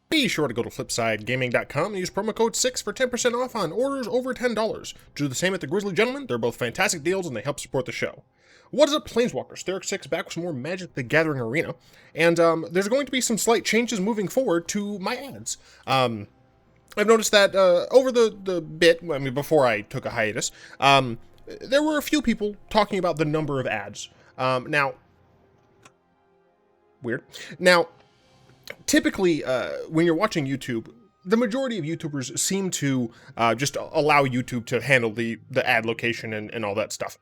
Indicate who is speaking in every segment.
Speaker 1: Be sure to go to FlipsideGaming.com and use promo code 6 for 10% off on orders over $10. Do the same at the Grizzly Gentleman. They're both fantastic deals and they help support the show. What is up, Planeswalkers? Therik6 back with some more Magic the Gathering Arena. And there's going to be some slight changes moving forward to my ads. I've noticed that over the bit, I mean, before I took a hiatus, there were a few people talking about the number of ads. Weird. Now, typically, when you're watching YouTube, the majority of YouTubers seem to just allow YouTube to handle the ad location and all that stuff.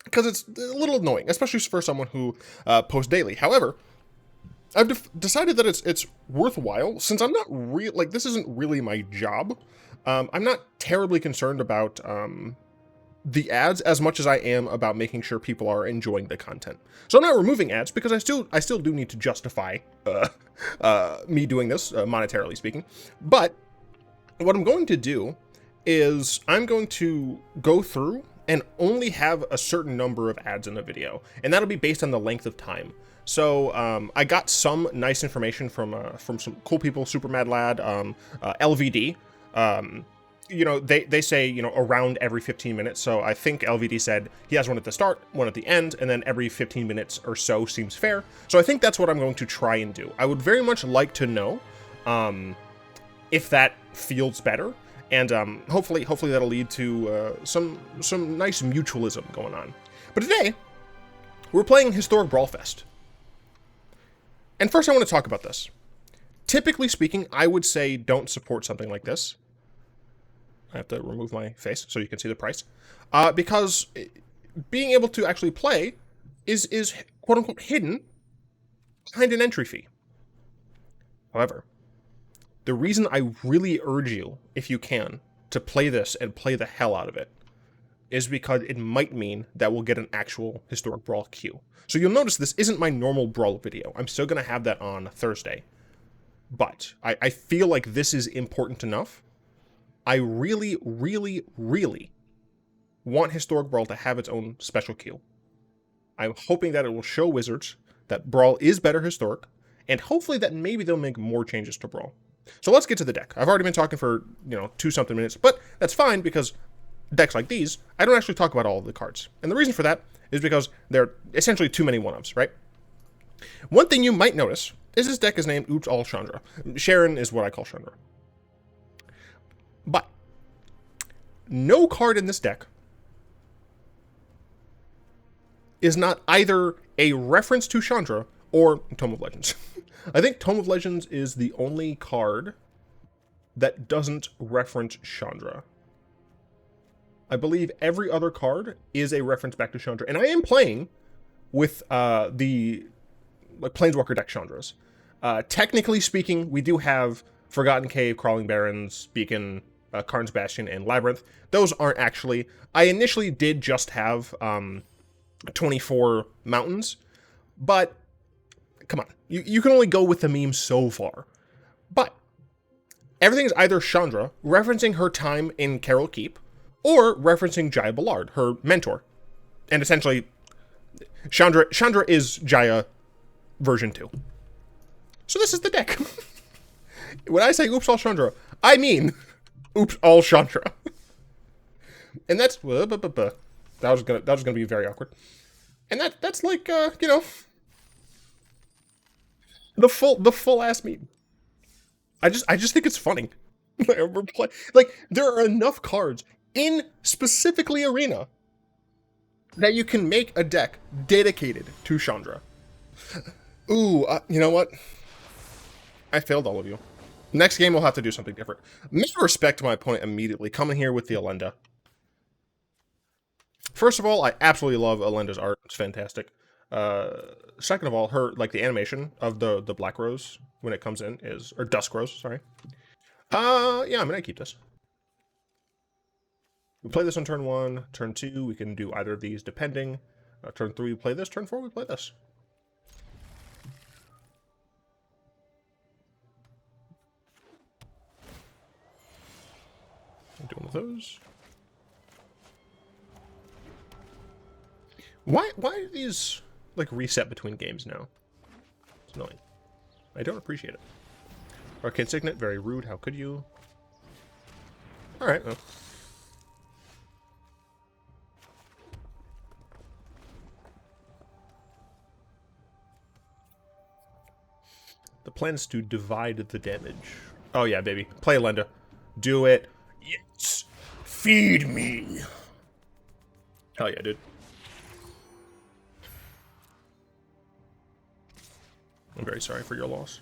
Speaker 1: Because it's a little annoying, especially for someone who posts daily. However, I've decided that it's worthwhile, since I'm not this isn't really my job. I'm not terribly concerned about the ads as much as I am about making sure people are enjoying the content. So I'm not removing ads because I still do need to justify me doing this, monetarily speaking. But what I'm going to do is I'm going to go through and only have a certain number of ads in the video, and that'll be based on the length of time. So I got some nice information from some cool people, Super Mad Lad, LVD. You know, they say, you know, around every 15 minutes. So I think LVD said he has one at the start, one at the end, and then every 15 minutes or so seems fair. So I think that's what I'm going to try and do. I would very much like to know if that feels better. And hopefully that'll lead to some nice mutualism going on. But today, we're playing Historic Brawl Fest. And first I want to talk about this. Typically speaking, I would say don't support something like this. I have to remove my face so you can see the price. Because being able to actually play is quote-unquote hidden behind an entry fee. However, the reason I really urge you, if you can, to play this and play the hell out of it is because it might mean that we'll get an actual Historic Brawl queue. So you'll notice this isn't my normal Brawl video. I'm still going to have that on Thursday. But I feel like this is important enough. I really, really, really want Historic Brawl to have its own special queue. I'm hoping that it will show Wizards that Brawl is better Historic, and hopefully that maybe they'll make more changes to Brawl. So let's get to the deck. I've already been talking for, 2-something minutes, but that's fine because decks like these, I don't actually talk about all of the cards. And the reason for that is because they're essentially too many one-ofs, right? One thing you might notice is this deck is named Oops All Chandra. Sharon is what I call Chandra. But no card in this deck is not either a reference to Chandra or Tome of Legends. I think Tome of Legends is the only card that doesn't reference Chandra. I believe every other card is a reference back to Chandra. And I am playing with the Planeswalker deck Chandras. Technically speaking, we do have Forgotten Cave, Crawling Barrens, Beacon, Karn's Bastion, and Labyrinth. Those aren't actually. I initially did just have 24 mountains, but come on. You can only go with the meme so far. But everything's either Chandra, referencing her time in Carol Keep, or referencing Jaya Ballard, her mentor. And essentially, Chandra is Jaya version 2. So this is the deck. When I say Oops All Chandra, I mean Oops All Chandra. And that's that was gonna be very awkward. And that's like the full ass meme. I just think it's funny. There are enough cards in specifically Arena that you can make a deck dedicated to Chandra. Ooh, you know what? I failed all of you. Next game, we'll have to do something different. Make respect to my opponent immediately. Coming here with the Elenda. First of all, I absolutely love Elenda's art. It's fantastic. Second of all, the animation of the Black Rose when it comes in is, or Dusk Rose, sorry. Yeah, I'm gonna keep this. We play this on turn 1. Turn 2, we can do either of these depending. Turn 3, we play this. Turn 4, we play this. Do one of those. Why do these, reset between games now? It's annoying. I don't appreciate it. Arcane Signet, very rude. How could you? Alright, well. The plan is to divide the damage. Oh yeah, baby. Play Lenda. Do it. Yes. Feed me. Hell yeah, dude. I'm very sorry for your loss.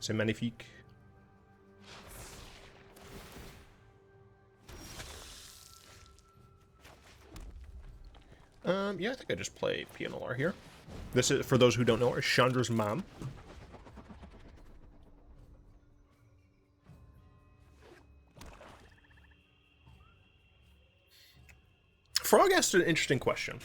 Speaker 1: C'est magnifique. Yeah, I think I just play PNLR here. This is, for those who don't know, is Chandra's mom. Frog asked an interesting question.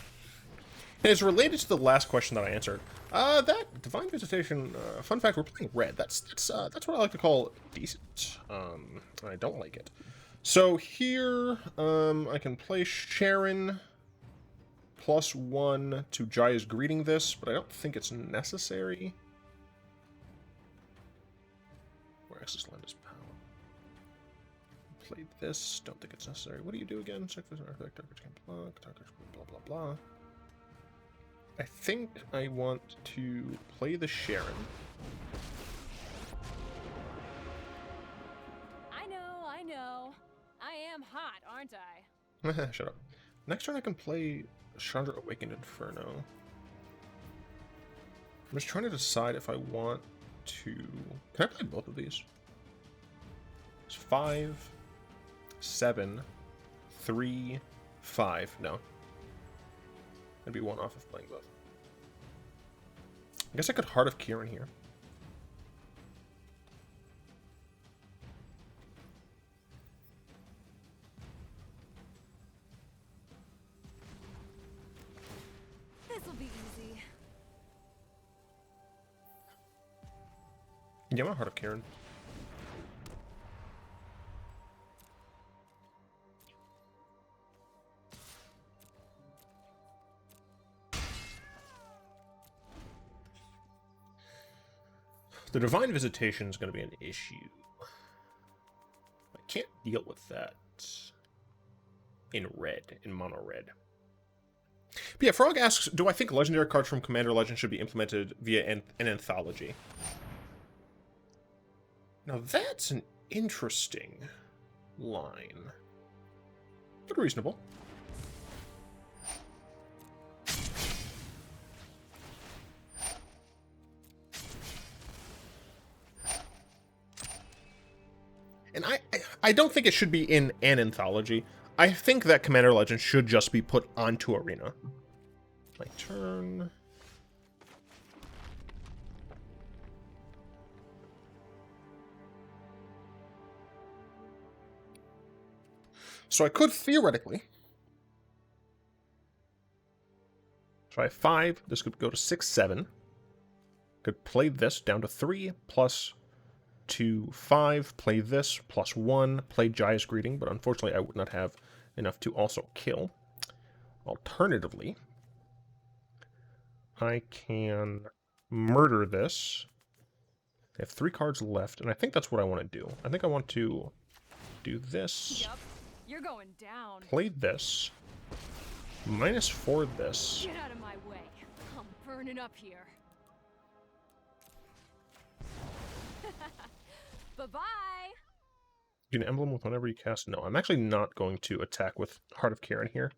Speaker 1: And it's related to the last question that I answered. That Divine Visitation, fun fact, we're playing red. That's what I like to call decent. I don't like it. So here, I can play Sharon +1 to Jaya's Greeting this, but I don't think it's necessary. Where access Lenda's power. Play this, don't think it's necessary. What do you do again? Check this artifact, blah, blah, blah. I think I want to play the Sharon.
Speaker 2: I know. I am hot, aren't I?
Speaker 1: Shut up. Next turn I can play Chandra Awakened Inferno. I'm just trying to decide if I want to... Can I play both of these? It's 5, 7, 3, 5. No. I'd be one off of playing both. I guess I could Heart of Kiran here.
Speaker 2: This'll be easy.
Speaker 1: Yeah, my Heart of Kiran. The Divine Visitation is going to be an issue. I can't deal with that in red, in mono red. But yeah, Frog asks, do I think legendary cards from Commander Legends should be implemented via an anthology? Now that's an interesting line. But reasonable. And I don't think it should be in an anthology. I think that Commander Legends should just be put onto Arena. My turn. So I could theoretically. So I have 5. This could go to 6, 7. Could play this down to 3 plus 2, 5, play this, +1, play Jaya's Greeting, but unfortunately I would not have enough to also kill. Alternatively, I can murder this. I have 3 cards left, and I think that's what I want to do. I think I want to do this.
Speaker 2: Yep, you're going down.
Speaker 1: Play this. -4 this.
Speaker 2: Get out of my way. I'm burning up here. Bye-bye!
Speaker 1: You can emblem with whenever you cast. No, I'm actually not going to attack with Heart of Kiran here.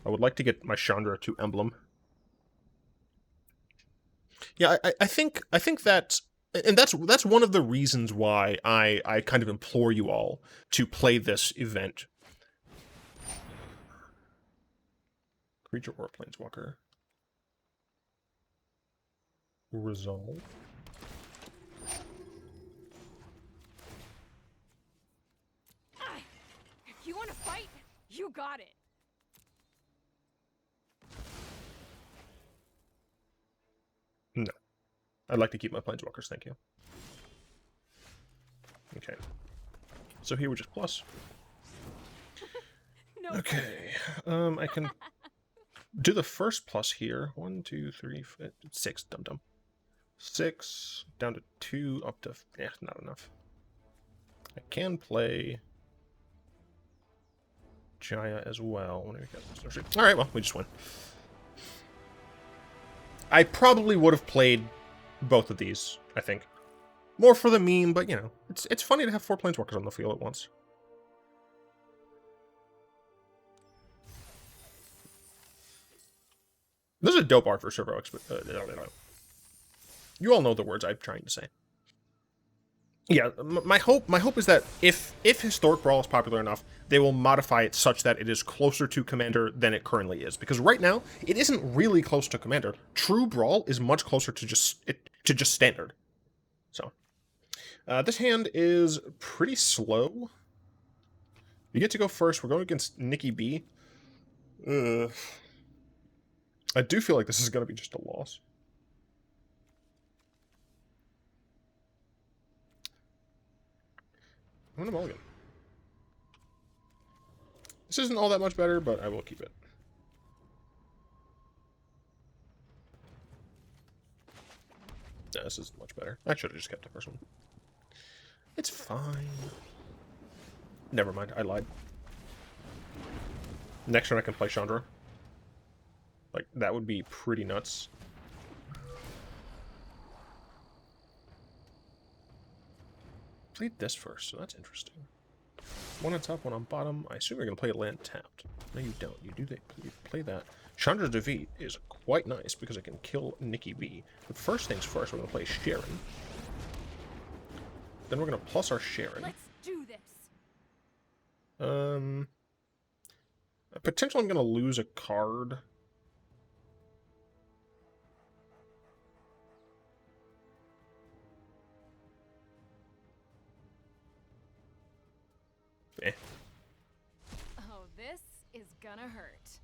Speaker 1: I would like to get my Chandra to emblem. Yeah, I think that, and that's one of the reasons why I kind of implore you all to play this event. Creature or Planeswalker. Resolve.
Speaker 2: If you want to fight, you got it.
Speaker 1: No. I'd like to keep my Planeswalkers, thank you. Okay. So here we just plus.
Speaker 2: No.
Speaker 1: Okay. I can do the first plus here. 1, 2, 3, 5, 6. Dum dum. 6 down to 2 up to not enough. I can play Jaya as well. All right, well, we just win. I probably would have played both of these, I think. More for the meme, but, you know, it's funny to have 4 Planeswalkers on the field at once. This is a dope art for Servo You all know the words I'm trying to say. Yeah, my hope is that if Historic Brawl is popular enough, they will modify it such that it is closer to Commander than it currently is. Because right now, it isn't really close to Commander. True Brawl is much closer to just Standard. So, this hand is pretty slow. You get to go first. We're going against Nikki B. I do feel like this is going to be just a loss. I'm going to mulligan. This isn't all that much better, but I will keep it. Yeah, this is much better. I should have just kept the first one. It's fine. Never mind, I lied. Next turn I can play Chandra. Like, that would be pretty nuts. Played this first, so that's interesting. One on top, one on bottom. I assume you're going to play a land tapped. No, you don't. You do play that. Chandra's Defeat is quite nice because it can kill Nikki B. But first things first, we're going to play Sharon. Then we're going to plus our Sharon.
Speaker 2: Let's do this.
Speaker 1: Potentially I'm going to lose a card. Eh.
Speaker 2: Oh, this is gonna hurt.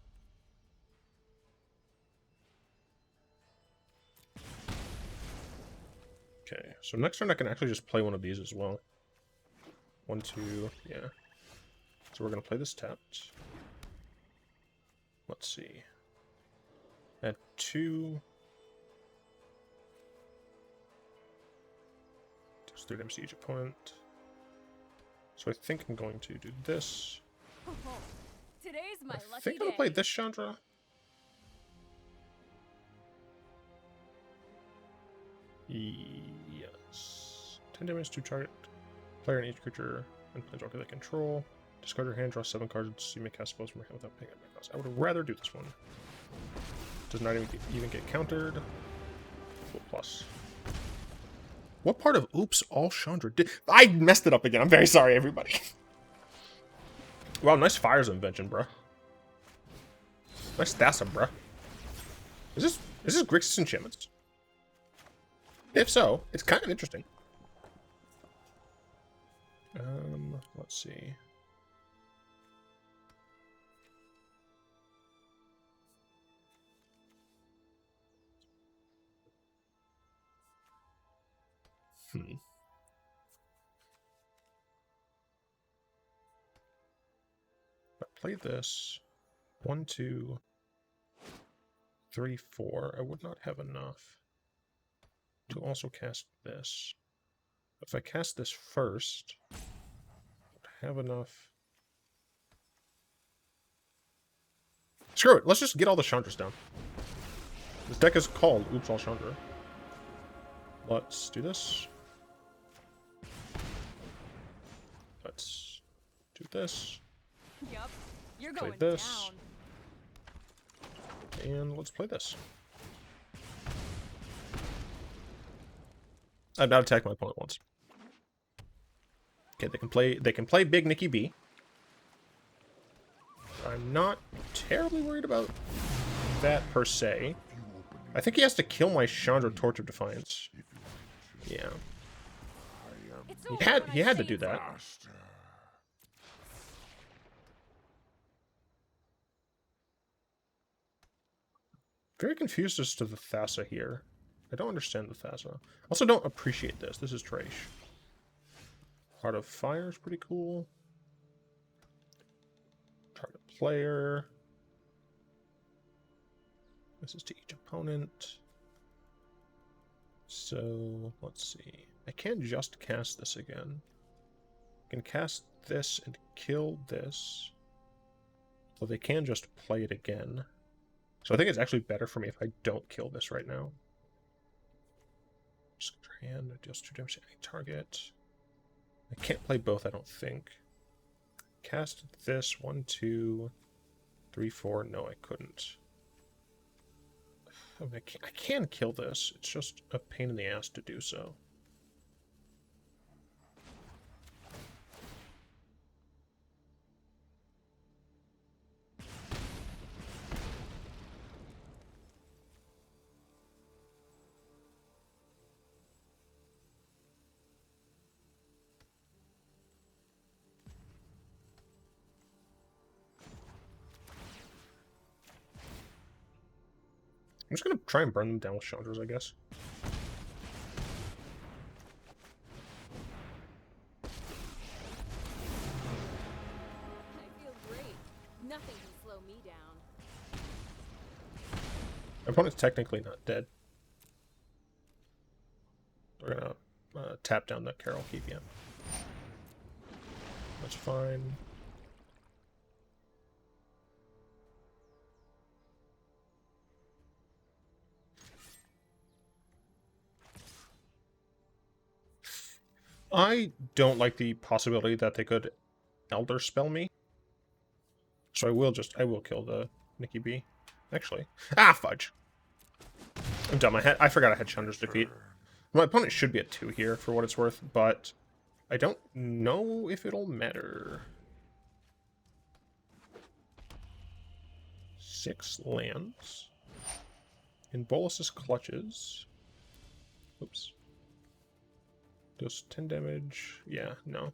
Speaker 1: Okay, so next turn I can actually just play one of these as well. 1, 2, yeah. So we're going to play this tapped. Let's see. At 2. Does 3 damage to each opponent. So I think I'm going to do this.
Speaker 2: Oh, today's my
Speaker 1: I
Speaker 2: lucky
Speaker 1: think I'm going to play this Chandra. Yes. 10 damage to target player and each creature and planeswalker they control. Discard your hand, draw 7 cards, you may cast spells from your hand without paying a mana cost. I would rather do this one. Does not even get countered. Full plus. What part of Oops All Chandra did... I messed it up again. I'm very sorry, everybody. Wow, nice Fires Invention, bruh. Nice Thassa, bruh. Is this Grixis Enchantments? If so, it's kind of interesting. Let's see. If I play this, 1, 2, 3, 4, I would not have enough to also cast this. If I cast this first, I would have enough. Screw it, let's just get all the Chandras down. This deck is called Oops All Chandra. Let's do this. Let's do this.
Speaker 2: Yup, you're
Speaker 1: Play
Speaker 2: going
Speaker 1: this.
Speaker 2: down.
Speaker 1: And let's play this. I've not attacked my opponent once. Okay, they can play Big Nikki B. I'm not terribly worried about that per se. I think he has to kill my Chandra Torch of Defiance. Yeah. He had to do that. Very confused as to the Thassa here. I don't understand the Thassa. Also don't appreciate this. This is trash. Heart of Fire is pretty cool. Target player. This is to each opponent. So, let's see. I can't just cast this again. I can cast this and kill this. So they can just play it again. So I think it's actually better for me if I don't kill this right now. Just hand, deals 2 damage to any target. I can't play both, I don't think. Cast this, 1, 2, 3, 4. No, I couldn't. I mean, I can kill this. It's just a pain in the ass to do so. I'm just gonna try and burn them down with Chandras, I guess.
Speaker 2: I feel great. Nothing can slow me down.
Speaker 1: My opponent's technically not dead. We're gonna tap down the Carol Keep, yeah. That's fine. I don't like the possibility that they could Elder Spell me. So I will kill the Nikki B. Actually. Ah, fudge. I'm dumb. I forgot I had Chandra's defeat. My opponent should be at 2 here, for what it's worth, but I don't know if it'll matter. 6 lands. In Bolus's Clutches. Oops. Does 10 damage. Yeah, no.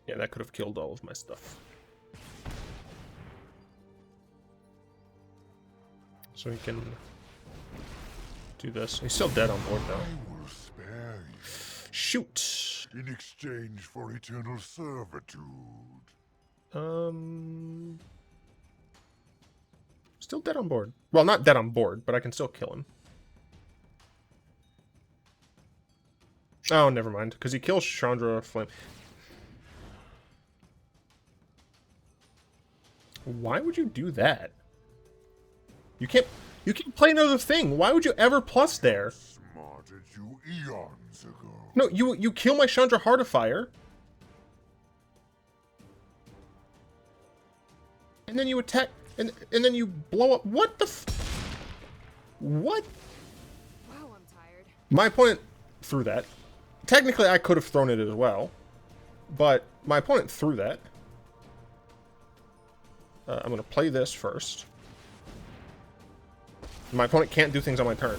Speaker 1: Yeah, that could have killed all of my stuff. So he can do this. He's still dead on board, though.
Speaker 3: I will spare you
Speaker 1: Shoot!
Speaker 3: in exchange for eternal servitude.
Speaker 1: Still dead on board. Well, not dead on board, but I can still kill him. Oh, never mind, because he kills Chandra Flame. Why would you do that? You can't play another thing. Why would you ever plus there?
Speaker 3: Smarted you eons ago.
Speaker 1: No, you kill my Chandra Heart of Fire. And then you attack, and then you blow up. What the what?
Speaker 2: Wow, I'm tired.
Speaker 1: My opponent threw that. Technically, I could have thrown it as well. But my opponent threw that. I'm going to play this first. My opponent can't do things on my turn.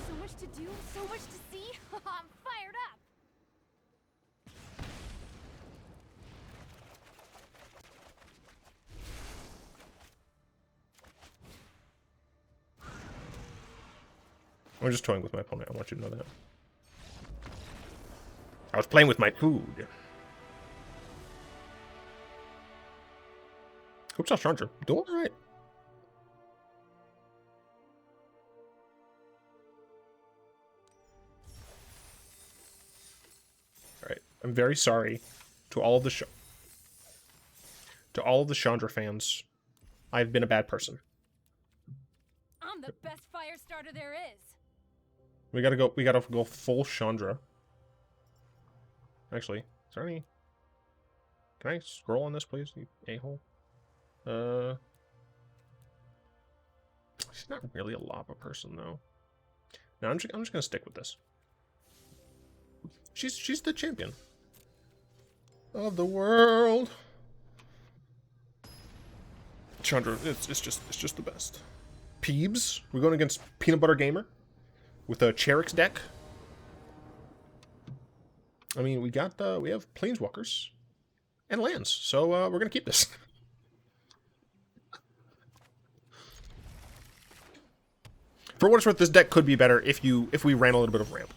Speaker 2: So much to do, so much to see. I'm fired up.
Speaker 1: I'm just toying with my opponent. I want you to know that. I was playing with my food. Oops, I'll Chandra. Doing alright. Alright. I'm very sorry to all of the Chandra fans. I've been a bad person.
Speaker 2: I'm the best fire starter there is.
Speaker 1: We gotta go full Chandra. Actually, is there any... Can I scroll on this, please, you a-hole? She's not really a lava person, though. No, I'm just gonna stick with this. She's the champion of the world. Chandra, it's just the best. Peebs, we're going against Peanut Butter Gamer with a Cherix deck. I mean, we have Planeswalkers. and lands. So we're going to keep this. For what it's worth, this deck could be better if we ran a little bit of ramp.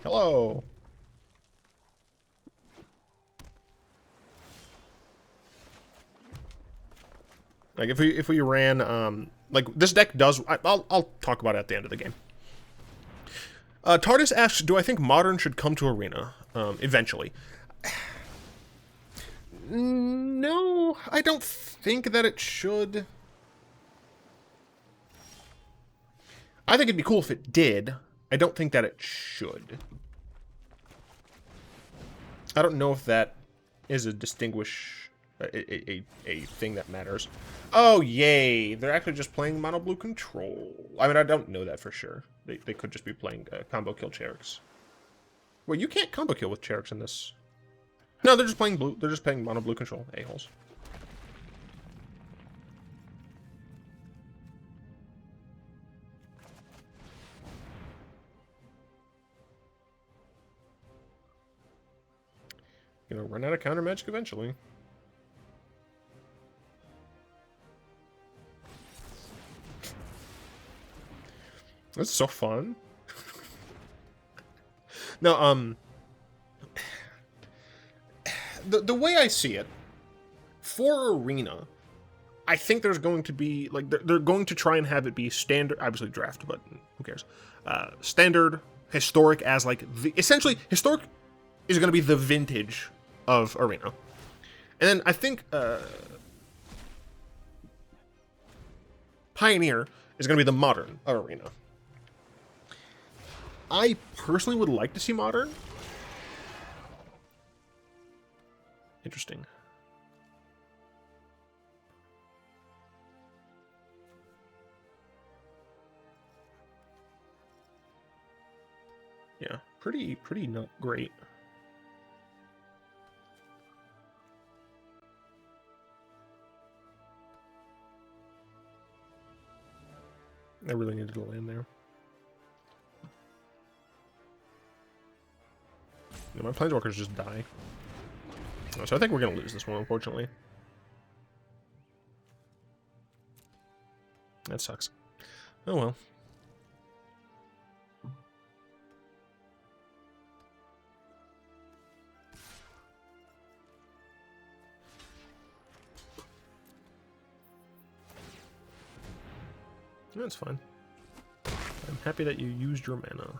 Speaker 1: Hello. Like if we ran like this deck does, I'll talk about it at the end of the game. TARDIS asks, do I think Modern should come to Arena eventually? No, I don't think that it should. I think it'd be cool if it did. I don't think that it should. I don't know if that is a a thing that matters. Oh, yay. They're actually just playing mono blue control. I mean, I don't know that for sure. They could just be playing combo kill Cheriks. Well, you can't combo kill with Cheriks in this. No, they're just playing blue. They're just playing mono blue control. A-holes. Gonna run out of counter magic eventually. That's so fun. No, the way I see it, for Arena, I think there's going to be, like, they're going to try and have it be standard, obviously draft, but who cares? Standard, historic as, like, essentially, historic is going to be the vintage of Arena. And then I think Pioneer is going to be the modern Arena. I personally would like to see Modern. Interesting. Yeah, pretty not great. I really needed to land there. Yeah, my planeswalkers just die. So I think we're going to lose this one, unfortunately. That sucks. Oh well. That's fine. I'm happy that you used your mana.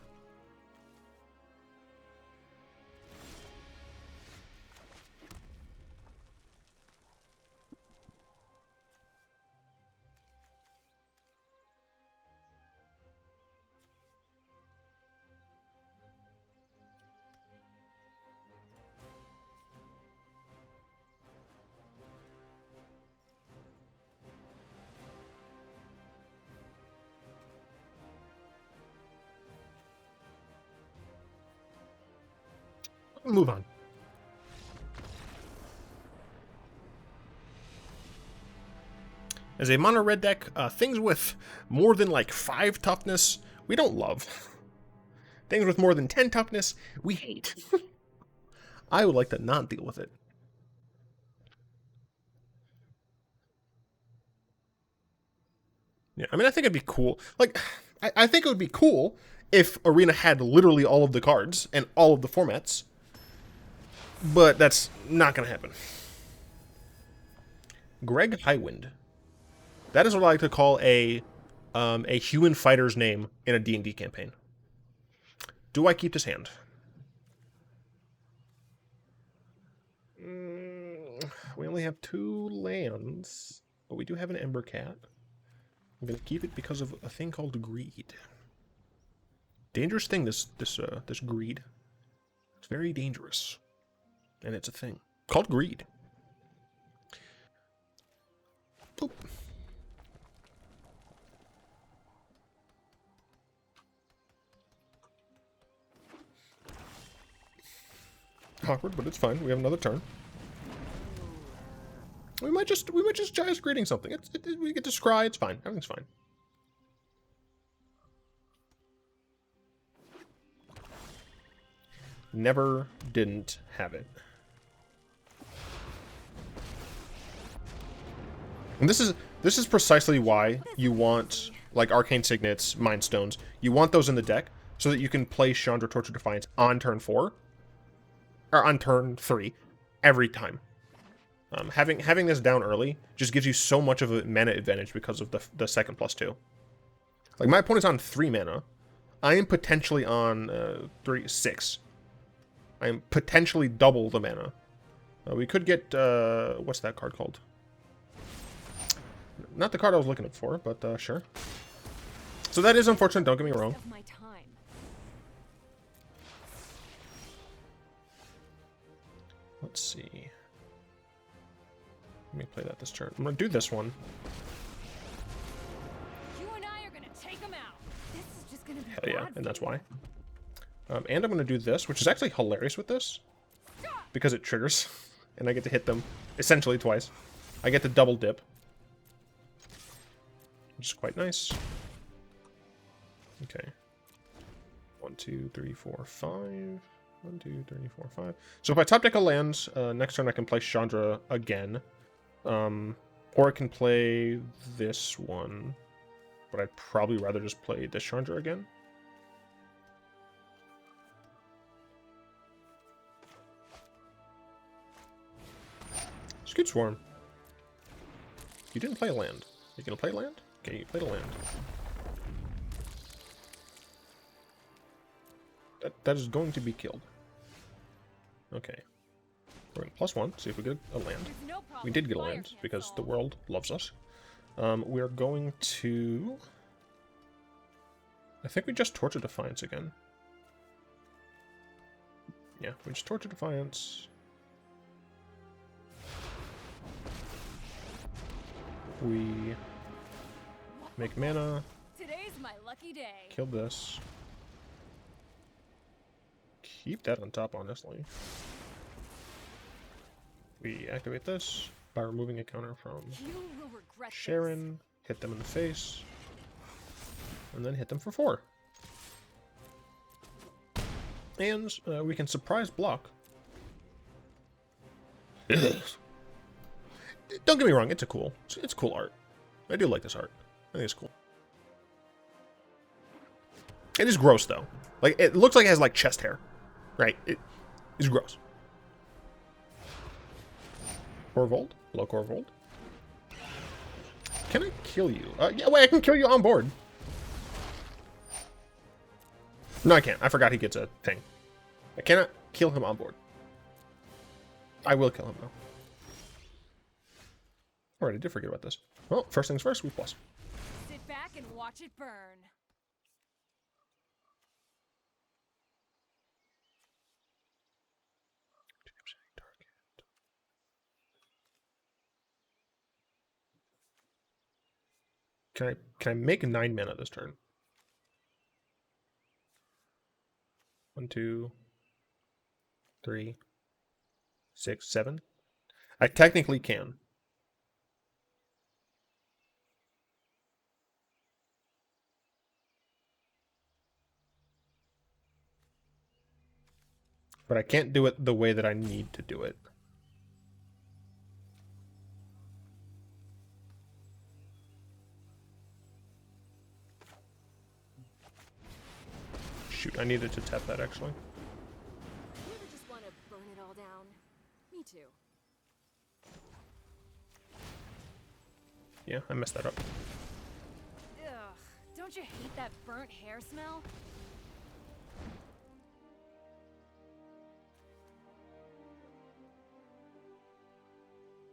Speaker 1: Move on. As a mono red deck, things with more than like 5 toughness, we don't love. Things with more than 10 toughness, we hate. I would like to not deal with it. Yeah, I mean, I think it'd be cool. Like, I think it would be cool if Arena had literally all of the cards and all of the formats. But that's not going to happen. Greg Highwind. That is what I like to call a human fighter's name in a D&D campaign. Do I keep this hand? We only have 2 lands, but we do have an Ember Cat. I'm going to keep it because of a thing called greed. Dangerous thing, this greed. It's very dangerous. And it's a thing called greed. Boop. Awkward, but it's fine. We have another turn. We might just Giant's Greeting something. We get to scry. It's fine. Everything's fine. Never didn't have it. And this is precisely why you want, like, Arcane Signets, Mind Stones. You want those in the deck so that you can play Chandra Torch of Defiance on turn 4. Or on turn 3. Every time. Having this down early just gives you so much of a mana advantage because of the second +2. Like, my opponent's on 3 mana. I am potentially on 6. I am potentially double the mana. We could get, what's that card called? Not the card I was looking for, but sure. So that is unfortunate, don't get me wrong. Let's see. Let me play that this turn. I'm going to do this one.
Speaker 2: You and I are gonna take them out. This is just gonna be
Speaker 1: Hell yeah,
Speaker 2: bad
Speaker 1: and that's
Speaker 2: for
Speaker 1: why. And I'm going to do this, which is actually hilarious with this. Because it triggers. And I get to hit them essentially twice. I get to double dip. Which is quite nice. Okay. 1, 2, 3, 4, 5. 1, 2, 3, 4, 5. So if I top deck a land, next turn I can play Chandra again. Or I can play this one. But I'd probably rather just play this Chandra again. Scute Swarm. You didn't play a land. You gonna play land? Okay, you played a land. That is going to be killed. Okay. We're going +1, see if we get a land.
Speaker 2: no problem.
Speaker 1: We did get a
Speaker 2: Fire
Speaker 1: land,
Speaker 2: can't
Speaker 1: because the
Speaker 2: solve.
Speaker 1: world loves us. We are going to... I think we just Torture Defiance again. Yeah, we just Torture Defiance. We make mana,
Speaker 2: Today's my lucky day.
Speaker 1: kill this. Keep that on top, honestly. We activate this by removing a counter from
Speaker 2: You will regret
Speaker 1: Sharon, hit them in the face, and then hit them for 4. And we can surprise block. Don't get me wrong, it's cool art. I do like this art. I think it's cool. It is gross though. Like, it looks like it has like chest hair. Right? It is gross. Corvold? Hello, Corvold. Can I kill you? Yeah, wait, I can kill you on board. No, I can't. I forgot he gets a thing. I cannot kill him on board. I will kill him though. Alright, I did forget about this. Well, first things first, we plus.
Speaker 2: Sit back and watch it burn.
Speaker 1: Can I make 9 mana this turn? 1, 2, 3, 6, 7. I technically can. But I can't do it the way that I need to do it. Shoot, I needed to tap that actually.
Speaker 2: You ever just want to burn it all down? Me too.
Speaker 1: Yeah, I messed that up.
Speaker 2: Ugh, don't you hate that burnt hair smell?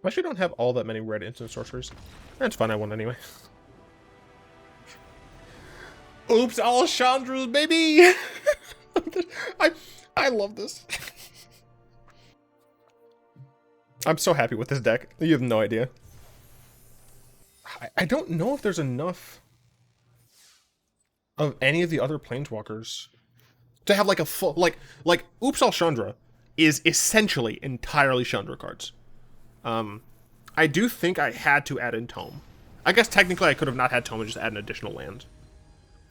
Speaker 1: I actually don't have all that many red instant sorceries. That's fine, I won anyway. Oops, all Chandras, baby! I love this. I'm so happy with this deck. You have no idea. I don't know if there's enough of any of the other Planeswalkers to have like a full... Like Oops, all Chandra is essentially entirely Chandra cards. I do think I had to add in Tome. I guess technically I could have not had Tome and just add an additional land.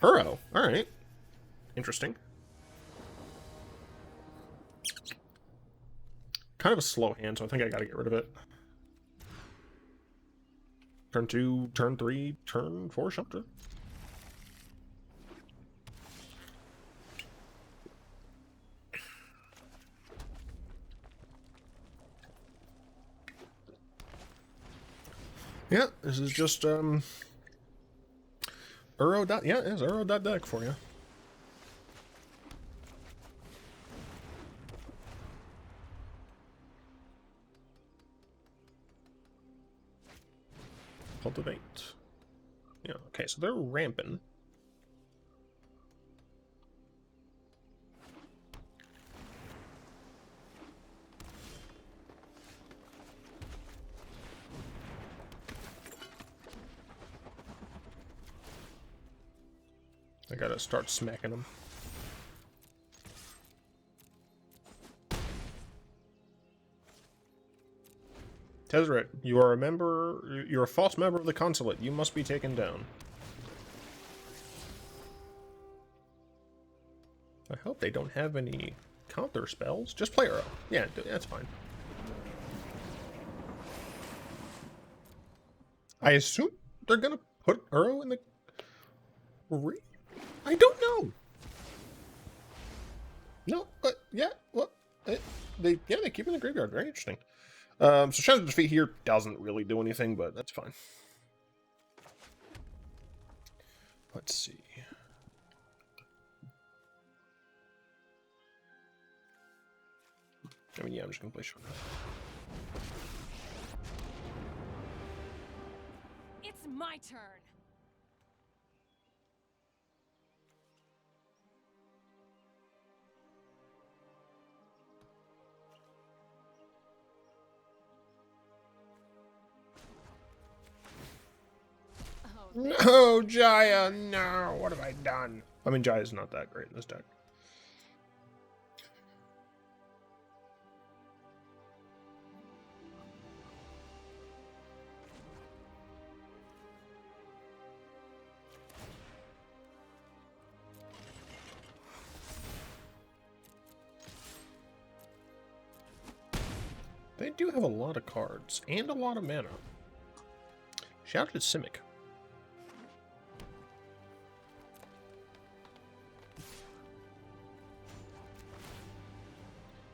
Speaker 1: Huro, alright. Interesting. Kind of a slow hand, so I think I gotta get rid of it. turn 2, turn 3, turn 4 Shelter. Yeah, this is just Uro. Yeah, it's Uro.deck for you. Cultivate. Yeah, okay, so they're ramping. I gotta start smacking them. Tezzeret, you are a member. You're a false member of the consulate. You must be taken down. I hope they don't have any counter spells. Just play Uro. Yeah, that's fine. I assume they're gonna put Uro in the. I don't know. No, but yeah, well, they keep it in the graveyard. Very interesting. So Shadow Defeat here doesn't really do anything, but that's fine. Let's see. I mean, yeah, I'm just gonna play short.
Speaker 2: It's my turn.
Speaker 1: No, Jaya, no. What have I done? I mean, Jaya's not that great in this deck. They do have a lot of cards and a lot of mana. Shout out to Simic.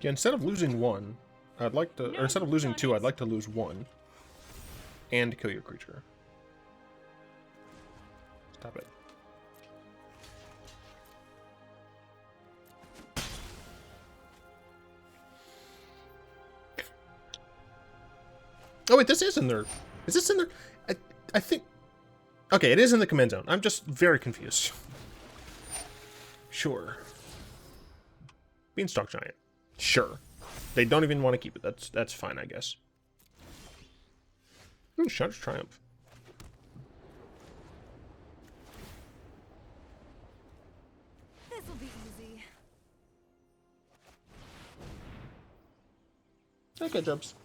Speaker 1: Yeah, instead of losing one, I'd like to, or instead of losing two, I'd like to lose one. And kill your creature. Stop it. Oh wait, this is in there. Is this in there? I think... Okay, it is in the command zone. I'm just very confused. Sure. Beanstalk Giant. Sure. They don't even want to keep it. That's fine, I guess. Ooh, Shudder's Triumph.
Speaker 2: This'll be easy.
Speaker 1: Okay, Jubs.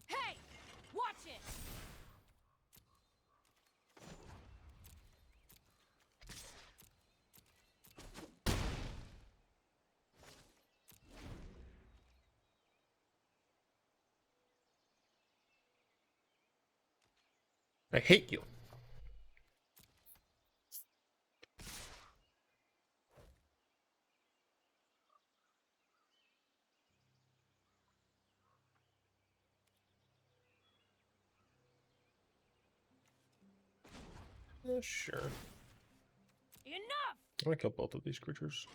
Speaker 2: Hey! Watch it!
Speaker 1: I hate you. Sure.
Speaker 2: Enough!
Speaker 1: I'm gonna kill both of these creatures.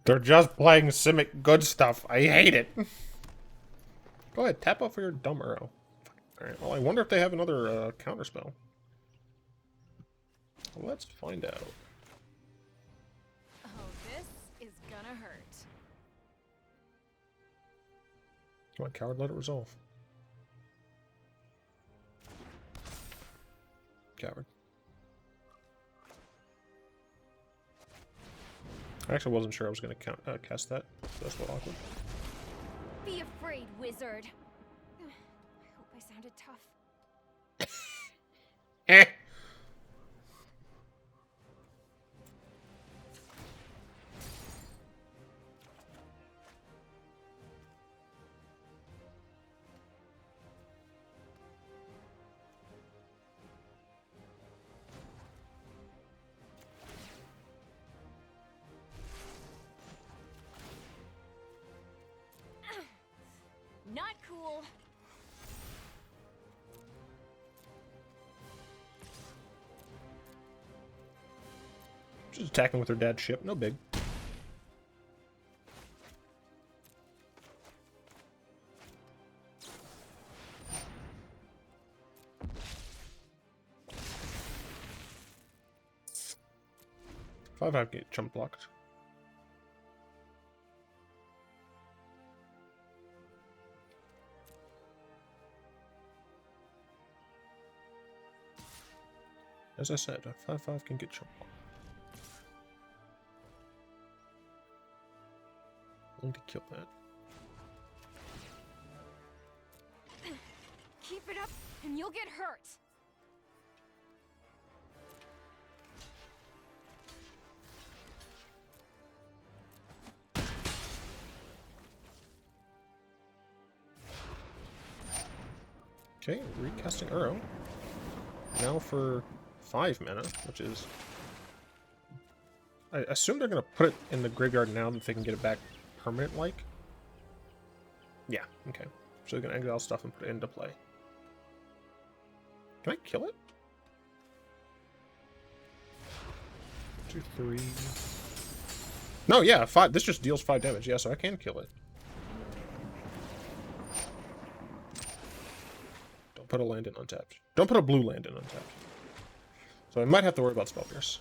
Speaker 1: They're just playing Simic good stuff. I hate it. Go ahead, tap out for your dumb arrow. Alright, well, I wonder if they have another counterspell. Well, let's find out.
Speaker 2: Oh, this is gonna hurt.
Speaker 1: Come on, coward, let it resolve. Coward. I actually wasn't sure I was going to cast that. So that's a little awkward.
Speaker 2: Be afraid, wizard. I hope I sounded tough.
Speaker 1: Eh.
Speaker 2: Not cool.
Speaker 1: Just attacking with her dad's ship. No big. Five get jump blocked. As I said, a 5/5 can get jump blocked. Going to kill that.
Speaker 2: Keep it up, and you'll get hurt.
Speaker 1: Okay, recasting Uro. Now for 5 mana, which is... I assume they're going to put it in the graveyard now that they can get it back permanent-like. Yeah, okay. So they're going to exile stuff and put it into play. Can I kill it? 2, 3... No, yeah, 5. This just deals 5 damage. Yeah, so I can kill it. Don't put a land in untapped. Don't put a blue land in untapped. So I might have to worry about Spell Pierce.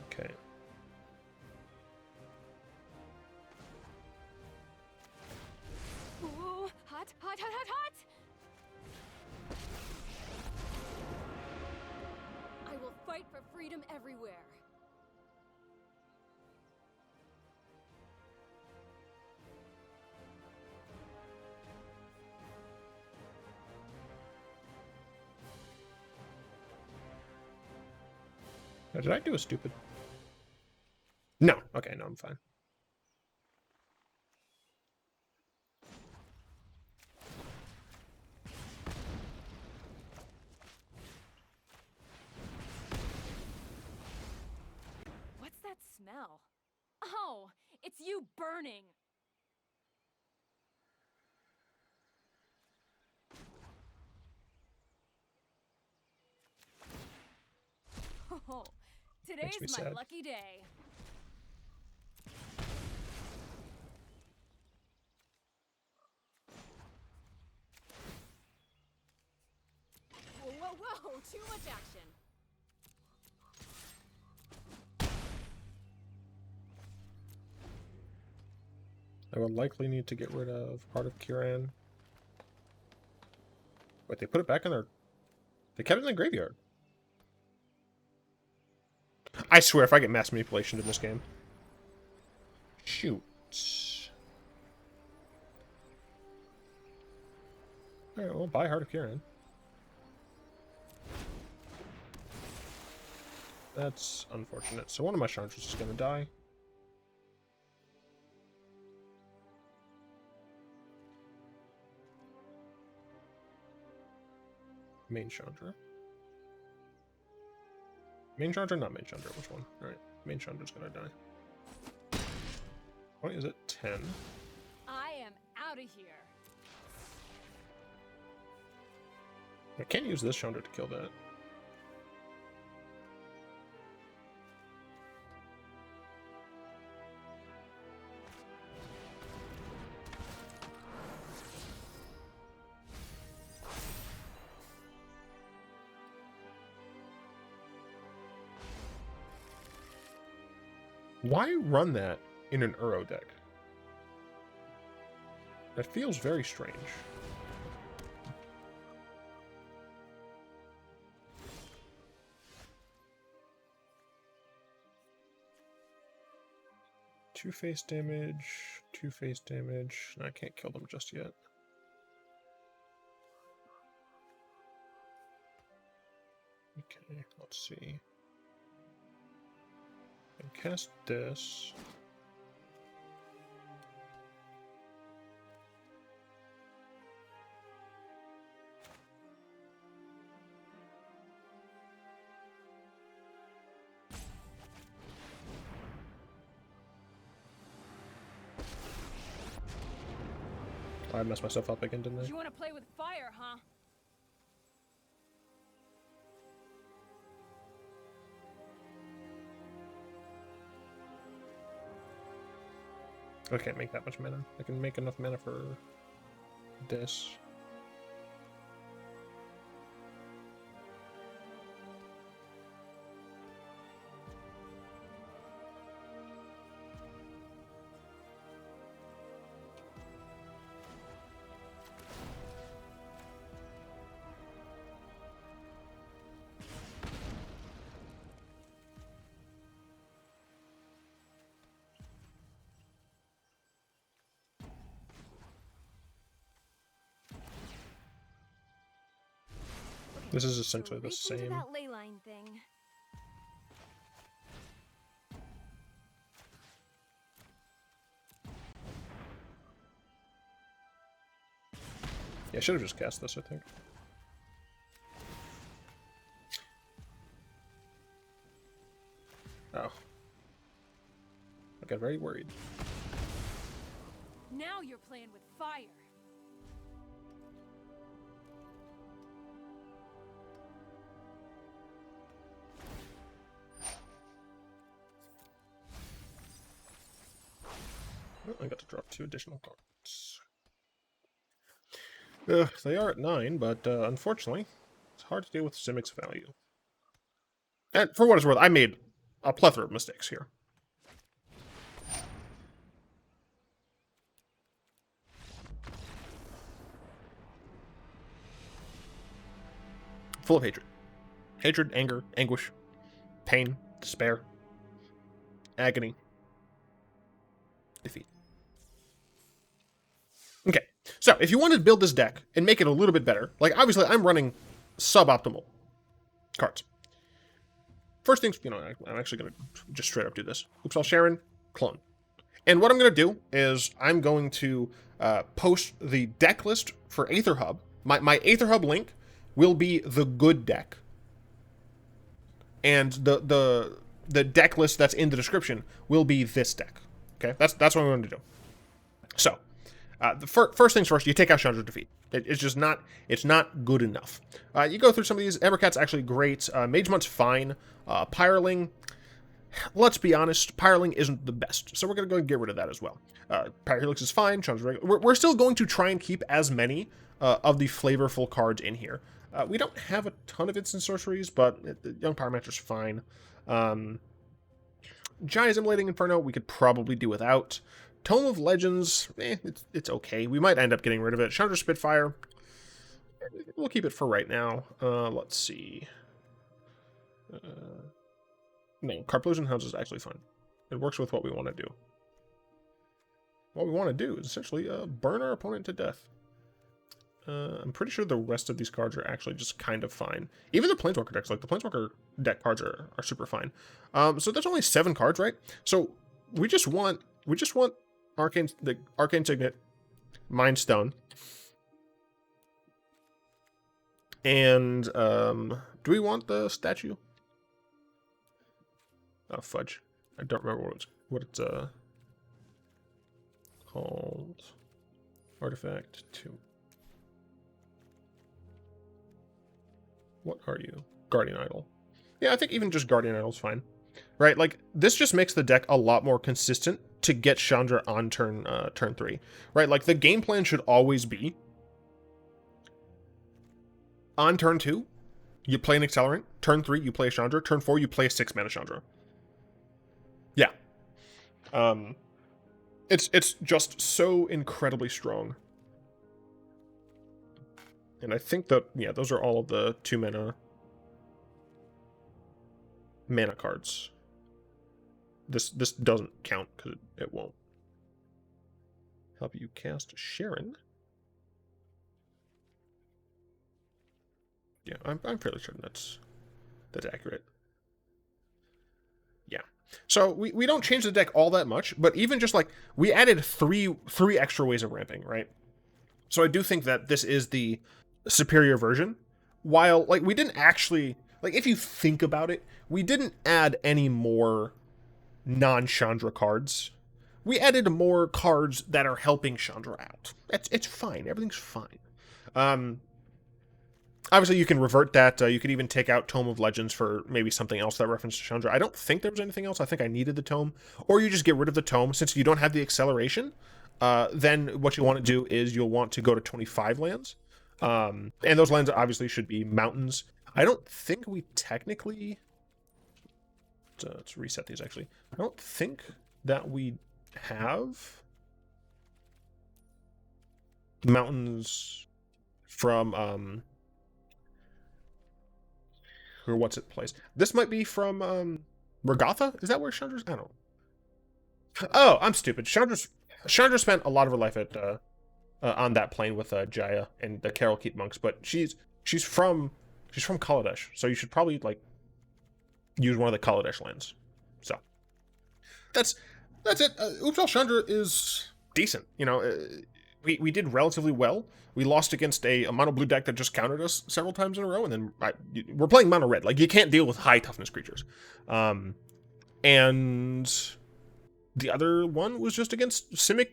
Speaker 1: Okay.
Speaker 2: Ooh, hot, hot, hot, hot, hot! I will fight for freedom everywhere.
Speaker 1: Now, did I do a stupid? No. Okay, no, I'm fine.
Speaker 2: What's that smell? Oh, it's you burning. Oh, today's
Speaker 1: me
Speaker 2: my
Speaker 1: sad.
Speaker 2: lucky day. Whoa, whoa, whoa! Too much action.
Speaker 1: I would likely need to get rid of part of Kiran. Wait, they put it back in their... They kept it in the graveyard. I swear, if I get mass manipulation in this game. Shoot. Alright, well, buy Heart of Kiran. That's unfortunate. So one of my Chandras is going to die. Main Chandra. Main Chandra? Not Main Chandra. Which one? Alright. Main Chandra's going to die. What is it? 10.
Speaker 2: I am out of here.
Speaker 1: I can't use this Chandra to kill that. Why run that in an Uro deck? That feels very strange. Two-face damage, two-face damage. I can't kill them just yet. Okay, let's see. And cast this. I messed myself up again, didn't I?
Speaker 2: You want to play with fire, huh?
Speaker 1: I can't make that much mana. I can make enough mana for this. This is essentially the
Speaker 2: Reach
Speaker 1: same.
Speaker 2: into that ley line thing.
Speaker 1: Yeah, I should have just cast this, I think. Oh. I got very worried.
Speaker 2: Now you're playing with fire.
Speaker 1: Well, I got to drop 2 additional cards. They are at 9, but unfortunately, it's hard to deal with Simic's value. And for what it's worth, I made a plethora of mistakes here. Full of hatred. Hatred, anger, anguish, pain, despair, agony, defeat. Okay, so if you wanted to build this deck and make it a little bit better, like obviously I'm running suboptimal cards. First things, you know, I'm actually going to just straight up do this. Uxal Sharon, clone. And what I'm going to do is I'm going to post the deck list for Aether Hub. My Aether Hub link will be the good deck. And the deck list that's in the description will be this deck. Okay, that's what I'm going to do. So, the first things first, you take out Chandra's Defeat. It's just not, it's not good enough. You go through some of these. Embercat's actually great. Magemunt's fine. Pyreling, let's be honest, Pyreling isn't the best. So we're going to go and get rid of that as well. Pyrehelix is fine. Chandra's regular. We're still going to try and keep as many of the flavorful cards in here. We don't have a ton of instant sorceries, but Young Pyromancer's fine. Giant Immolating Inferno, we could probably do without. Tome of Legends, it's okay. We might end up getting rid of it. Chandra Spitfire, we'll keep it for right now. Let's see. No, Carplusion Hounds is actually fun. It works with what we want to do. What we want to do is essentially burn our opponent to death. I'm pretty sure the rest of these cards are actually just kind of fine. Even the Planeswalker decks, like the Planeswalker deck cards are super fine. So there's only 7 cards, right? So we just want the Arcane Signet, Mind Stone, and do we want the statue? Oh fudge! I don't remember what it's called. Artifact 2. What are you? Guardian Idol. Yeah, I think even just Guardian Idol's fine. Right? Like, this just makes the deck a lot more consistent to get Chandra on turn 3. Right? Like, the game plan should always be on turn 2, you play an Accelerant. Turn 3, you play a Chandra. Turn 4, you play a 6-mana Chandra. Yeah. It's just so incredibly strong. And I think that, yeah, those are all of the 2 mana cards. This doesn't count because it won't. Help you cast Sharon. Yeah, I'm fairly certain that's accurate. Yeah. So we don't change the deck all that much, but even just like we added three extra ways of ramping, right? So I do think that this is the superior version. While like we didn't actually, like, if you think about it, we didn't add any more non-Chandra cards. We added more cards that are helping Chandra out. It's fine. Everything's fine. Obviously, you can revert that. You could even take out Tome of Legends for maybe something else that references Chandra. I don't think there was anything else. I think I needed the Tome. Or you just get rid of the Tome. Since you don't have the acceleration, then what you want to do is you'll want to go to 25 lands. And those lands obviously should be mountains. I don't think we technically... let's reset these, actually. I don't think that we have mountains from... or what's it place? This might be from Regatha? Is that where Chandra's? I don't know. Oh, I'm stupid. Chandra spent a lot of her life at on that plane with Jaya and the Carol Keep monks, but she's from Kaladesh, so you should probably like use one of the Kaladesh lands. So that's it. Ups Chandra is decent. You know, we did relatively well. We lost against a mono blue deck that just countered us several times in a row, and then we're playing mono red. Like, you can't deal with high toughness creatures. And the other one was just against Simic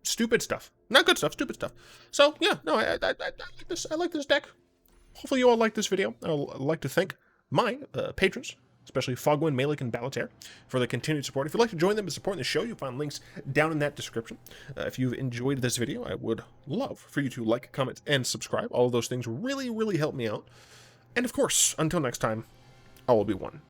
Speaker 1: stupid stuff. Not good stuff, stupid stuff. So, yeah, no, I like this. I like this deck. Hopefully you all like this video. I'd like to thank my patrons, especially Fogwind, Malik, and Balater, for the continued support. If you'd like to join them in supporting the show, you'll find links down in that description. If you've enjoyed this video, I would love for you to like, comment, and subscribe. All of those things really, really help me out. And of course, until next time, I will be one.